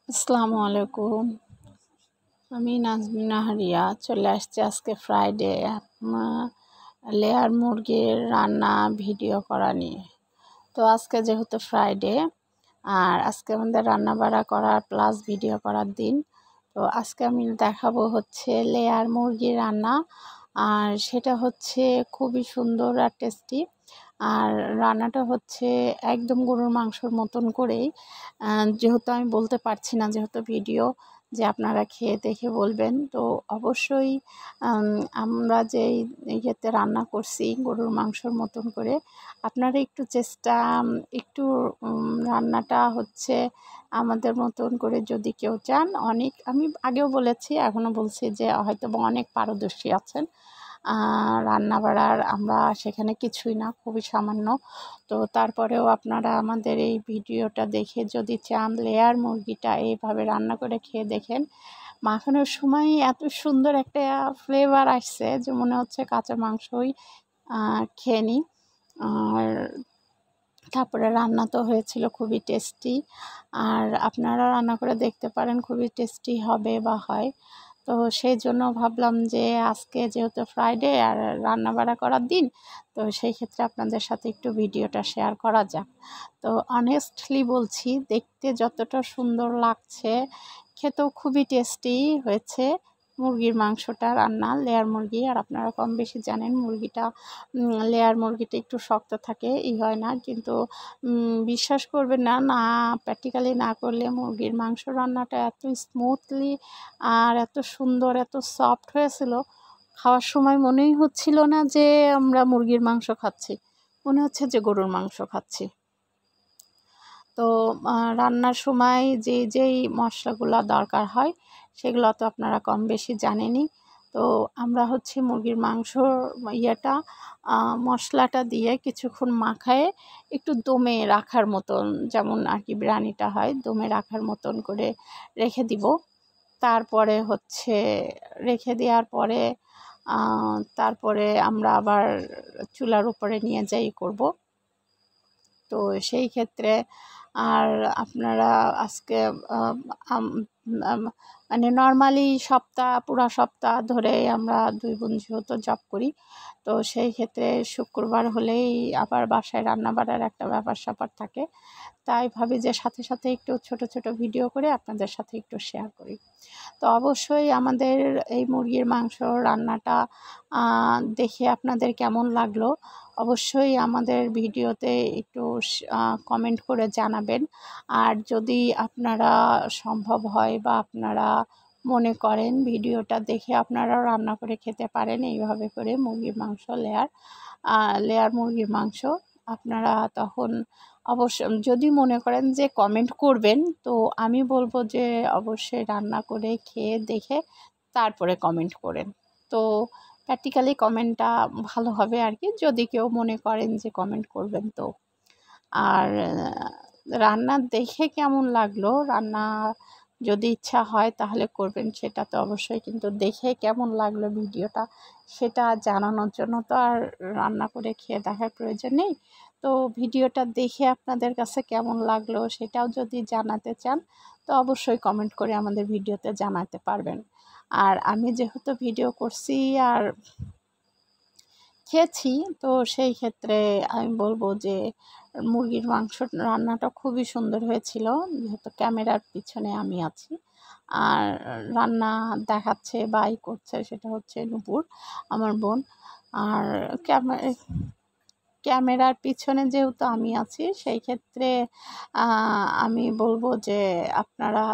আসসালামু আলাইকুম। আমি নাজমিন নাহারিয়া চলে আসছি আজকে ফ্রাইডে লেয়ার মুরগির রান্না ভিডিও করা নিয়ে। তো আজকে যেহেতু ফ্রাইডে আর আজকে আমাদের রান্না বাড়া করার প্লাস ভিডিও করার দিন। তো আজকে আমি দেখাবো হচ্ছে লেয়ার মুরগির রান্না, আর সেটা হচ্ছে খুবই সুন্দর আর টেস্টি। আর রান্নাটা হচ্ছে একদম গরুর মাংসর মতন করেই। যেহেতু আমি বলতে পারছি না, যেহেতু ভিডিও, যে আপনারা খেয়ে দেখে বলবেন। তো অবশ্যই আমরা যেই ইয়েতে রান্না করছি গরুর মাংসর মতন করে, আপনারা একটু চেষ্টা একটু রান্নাটা হচ্ছে আমাদের মতন করে যদি কেউ চান, অনেক আমি আগেও বলেছি এখনও বলছি যে হয়তো অনেক পারদর্শী আছেন রান্না বাড়ার, আমরা সেখানে কিছুই না, খুবই সামান্য। তো তারপরেও আপনারা আমাদের এই ভিডিওটা দেখে যদি চান লেয়ার মুরগিটা এইভাবে রান্না করে খেয়ে দেখেন। মাখানোর সময় এত সুন্দর একটা ফ্লেভার আসছে যে মনে হচ্ছে কাঁচা মাংসই খেয়ে নিই। আর তারপরে রান্না তো হয়েছিল খুবই টেস্টি, আর আপনারা রান্না করে দেখতে পারেন, খুবই টেস্টি হবে বা হয়। তো সেই জন্য ভাবলাম যে আজকে যেহেতু ফ্রাইডে আর রান্না বাড়া করার দিন, তো সেই ক্ষেত্রে আপনাদের সাথে একটু ভিডিওটা শেয়ার করা যাক। তো অনেস্টলি বলছি, দেখতে যতটা সুন্দর লাগছে খেতেও খুবই টেস্টি হয়েছে। মুরগির মাংসটা রান্না লেয়ার মুরগি, আর আপনারা কম বেশি জানেন মুরগিটা লেয়ার মুরগিটা একটু শক্ত থাকে, হয় না, কিন্তু বিশ্বাস করবেন না, প্র্যাকটিক্যালি না করলে মুরগির মাংস রান্নাটা এত স্মুথলি আর এত সুন্দর, এত সফট হয়েছিল, খাওয়ার সময় মনেই হচ্ছিল না যে আমরা মুরগির মাংস খাচ্ছি, মনে হচ্ছে যে গরুর মাংস খাচ্ছি। তো রান্নার সময় যেই মশলাগুলো দরকার হয় সেগুলো তো আপনারা কম বেশি জানেনই। তো আমরা হচ্ছে মুরগির মাংসর ইয়েটা মশলাটা দিয়ে কিছুক্ষণ মাখায়ে একটু দমে রাখার মতন, যেমন আর কি বিরিয়ানিটা হয়, দমে রাখার মতন করে রেখে দিব। তারপরে হচ্ছে রেখে দেওয়ার পরে তারপরে আমরা আবার চুলার উপরে নিয়ে যাই করব। তো সেই ক্ষেত্রে আর আপনারা আজকে মানে নর্মালি পুরা সপ্তাহ ধরে আমরা দুই বোন যেহেতু জব করি, তো সেই ক্ষেত্রে শুক্রবার হলেই আবার বাসায় রান্না বাড়ার একটা ব্যাপার স্যাপার থাকে। তাই ভাবি যে সাথে সাথে একটু ছোট ছোট ভিডিও করে আপনাদের সাথে একটু শেয়ার করি। তো অবশ্যই আমাদের এই মুরগির মাংস রান্নাটা দেখে আপনাদের কেমন লাগলো অবশ্যই আমাদের ভিডিওতে একটু কমেন্ট করে জানাবেন। আর যদি আপনারা সম্ভব হয় বা আপনারা মনে করেন ভিডিওটা দেখে আপনারাও রান্না করে খেতে পারেন এইভাবে করে মুরগির মাংস লেয়ার মুরগির মাংস, আপনারা তখন অবশ্য যদি মনে করেন যে কমেন্ট করবেন, তো আমি বলবো যে অবশ্যই রান্না করে খেয়ে দেখে তারপরে কমেন্ট করেন। তো প্র্যাকটিক্যালি কমেন্টটা ভালো হবে আর কি, যদি কেউ মনে করেন যে কমেন্ট করবেন। তো আর রান্না দেখে কেমন লাগলো, রান্না যদি ইচ্ছা হয় তাহলে করবেন, সেটা তো অবশ্যই, কিন্তু দেখে কেমন লাগলো ভিডিওটা সেটা জানানোর জন্য তো আর রান্না করে খেয়ে দেখার প্রয়োজন নেই। তো ভিডিওটা দেখে আপনাদের কাছে কেমন লাগলো সেটাও যদি জানাতে চান, তো অবশ্যই কমেন্ট করে আমাদের ভিডিওতে জানাতে পারবেন। আর আমি যেহেতু ভিডিও করছি আর খেয়েছি, তো সেই ক্ষেত্রে আমি বলবো যে মুরগির মাংস রান্নাটা খুবই সুন্দর হয়েছিল, যেহেতু ক্যামেরার পিছনে আমি আছি আর রান্না দেখাচ্ছে বাই করছে সেটা হচ্ছে নূপুর, আমার বোন। আর ক্যামেরার পিছনে যেহেতু আমি আছি সেই ক্ষেত্রে আমি বলবো যে আপনারা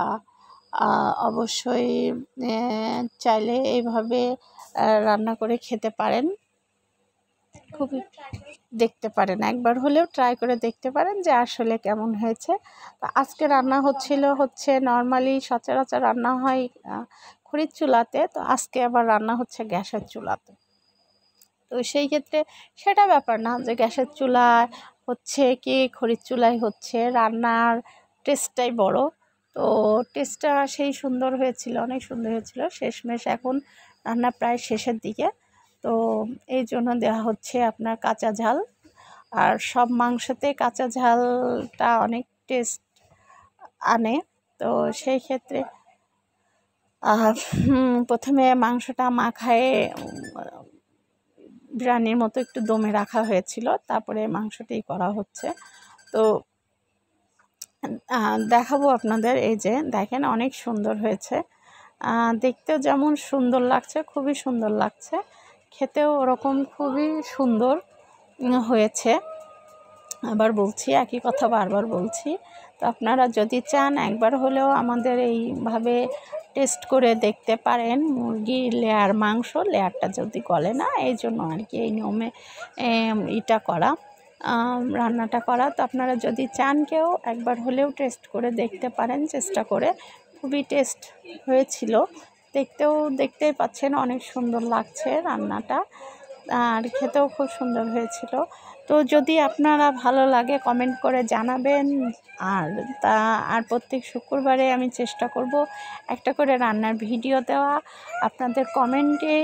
অবশ্যই চাইলে এইভাবে রান্না করে খেতে পারেন, খুবই দেখতে পারেন, একবার হলেও ট্রাই করে দেখতে পারেন যে আসলে কেমন হয়েছে। তো আজকে রান্না হচ্ছে নর্মালি সচরাচর রান্না হয় খড়ির চুলাতে, তো আজকে আবার রান্না হচ্ছে গ্যাসের চুলাতে। তো সেই ক্ষেত্রে সেটা ব্যাপার না যে গ্যাসের চুলায় হচ্ছে কি খড়ির চুলায় হচ্ছে, রান্নার টেস্টটাই বড়। তো টেস্টটা সেই সুন্দর হয়েছিল, অনেক সুন্দর হয়েছিল। শেষমেশ এখন রান্না প্রায় শেষের দিকে, তো এই জন্য দেওয়া হচ্ছে আপনার কাঁচা ঝাল। আর সব মাংসতে কাঁচা ঝালটা অনেক টেস্ট আনে। তো সেই ক্ষেত্রে প্রথমে মাংসটা মাখায়ে বিরিয়ানির মতো একটু দমে রাখা হয়েছিল, তারপরে মাংসটাই করা হচ্ছে। তো দেখাবো আপনাদের। এই যে দেখেন অনেক সুন্দর হয়েছে, দেখতেও যেমন সুন্দর লাগছে, খুবই সুন্দর লাগছে, খেতেও ওরকম খুবই সুন্দর হয়েছে। আবার বলছি, একই কথা বারবার বলছি। তো আপনারা যদি চান একবার হলেও আমাদের এইভাবে টেস্ট করে দেখতে পারেন। মুরগির লেয়ার মাংস, লেয়ারটা যদি গলে না, এই জন্য আর কি এই নিয়মে এটা করা, রান্নাটা করা। তো আপনারা যদি চান কেউ একবার হলেও টেস্ট করে দেখতে পারেন, চেষ্টা করে। খুবই টেস্ট হয়েছিল, দেখতেই পাচ্ছেন অনেক সুন্দর লাগছে রান্নাটা, আর খেতেও খুব সুন্দর হয়েছিল। তো যদি আপনারা ভালো লাগে কমেন্ট করে জানাবেন। আর প্রত্যেক শুক্রবারে আমি চেষ্টা করব একটা করে রান্নার ভিডিও দেওয়া। আপনাদের কমেন্টে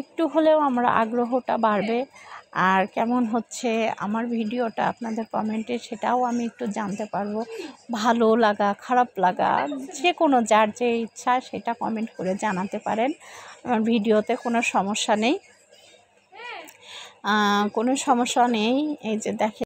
একটু হলেও আমরা আগ্রহটা বাড়বে, আর কেমন হচ্ছে আমার ভিডিওটা আপনাদের কমেন্টে, সেটাও আমি একটু জানতে পারবো। ভালো লাগা, খারাপ লাগা, যে কোনো যার যে ইচ্ছা সেটা কমেন্ট করে জানাতে পারেন। আমার ভিডিওতে কোনো সমস্যা নেই, এই যে দেখেন